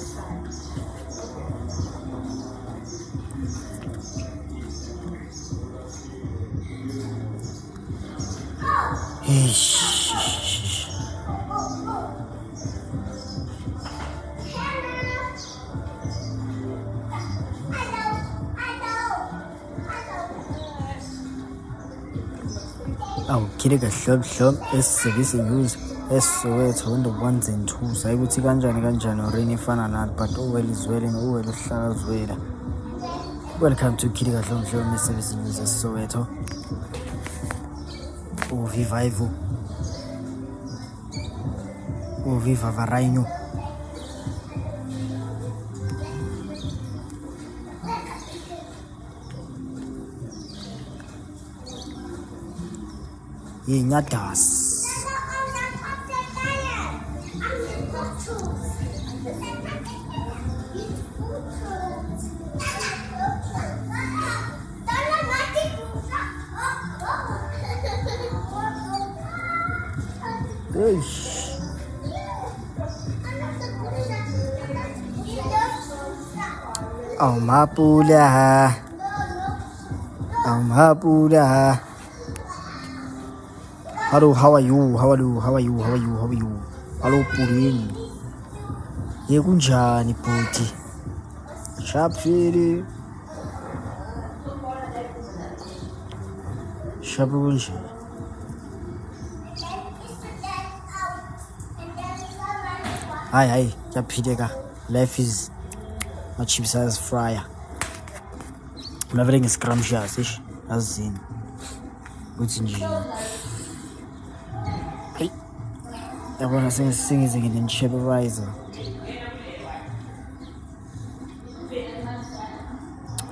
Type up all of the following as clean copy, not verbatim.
Awu khile kahlomhlom esisebenzisa news esizowethu on the ones and twos hayi ukuthi kanjani orini ifana nani but well is well and well uhlala zwela. Welcome to khile kahlomhlom esisebenzisa news esizowethu. Viva Varaino. Nyadas. Oh mapula. Hello, how are you? Hello, Purin. Yekunjani Puti? Sharp Fili. Shabunji. Hi, Yapidega. Life is a cheap size fryer. Everything is scrumptious, as in. Good in everyone is singing in Shape Riser.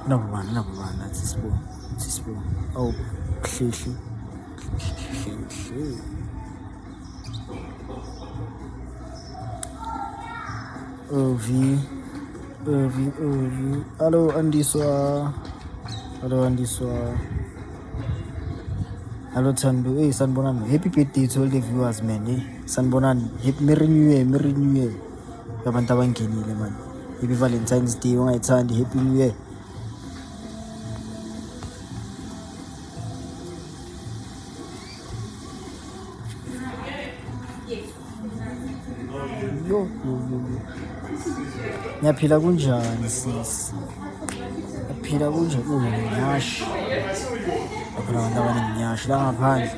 Number one, that's a spoon. Oh, cliche. Ovi. Hello, Andiswa. Hello, Tandu. Hey, Sanbonan. Happy birthday to all the viewers, man. Hey, Sanbonan. Happy Merry New Year. Yabantabankini, man. Happy Valentine's Day. Happy New Year. Yo. Nyaphila kunjani sis? Nyaphila kunjani? Nyash. Abantu abaninyashi la ngaphandle.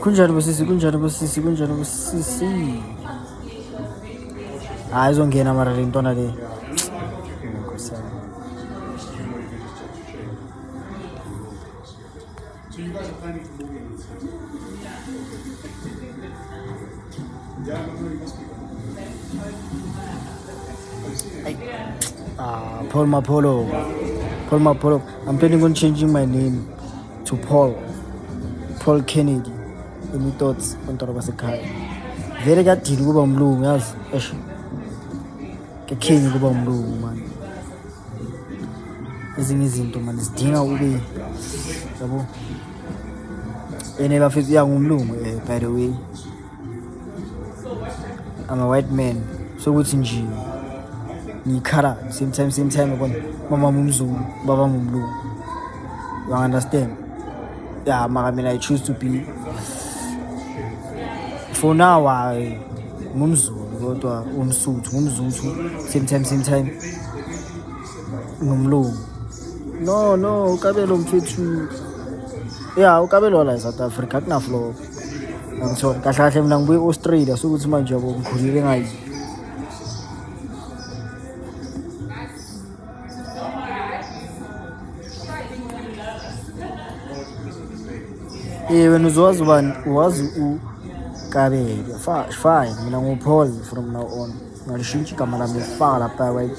Kunjani busisi. Hayi zongena mara le ntwana le. So you guys are planning to move in? Yeah, I'm going to speak. Paul Mapolo. I'm planning on changing my name to Paul Kennedy. Any thoughts on Torobasekai? Very got to go on blue, yes. King go on blue, man. Isn't to man, it's dinner will be. I never feel young blue, by the way. I'm a white man, so what's in G? Nikara, same time, Mama Mumzu, Baba Mumlu. You understand? Yeah, I choose to be. For now, I Mumzu, go to a suit, Mumzu, same time, Mumlu. No, Cabello fit you. Yeah, Cabello is South Africa, na flow. I'm sorry, Cashatem Langwe, Australia, so it's my job of Korean. When was fine, I'm Paul from now on. Nalishinchi kama me fala pa right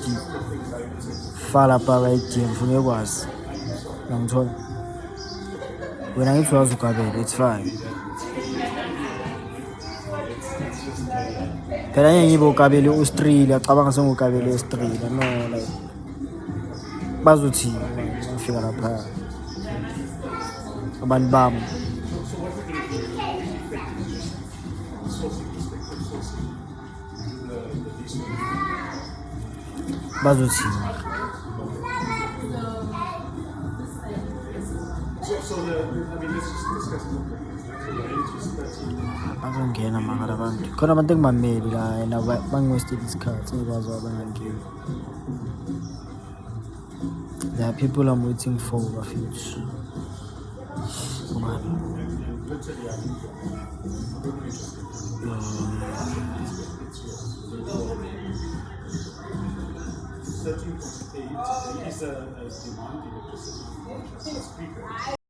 team from your was. When I was Kabel, it's fine. Can I even Kabel Australia? Kabangason Kabel Australia, no, like Bazuti, figure out. abantu bami So what we're going to do is we'll be effectively sourcing perspective, sourcing the diesel. bazothini So let's just discuss a couple of things. Right? So the range is 13. bazongena makala abantu khona abantu engimameli la yena bangiwestile isikhathi ngikwazi abangangeni. There are people I'm waiting for bafethu man. Literally, I think I'm interested. It's 13.8. There is a demand in the Pacific speaker.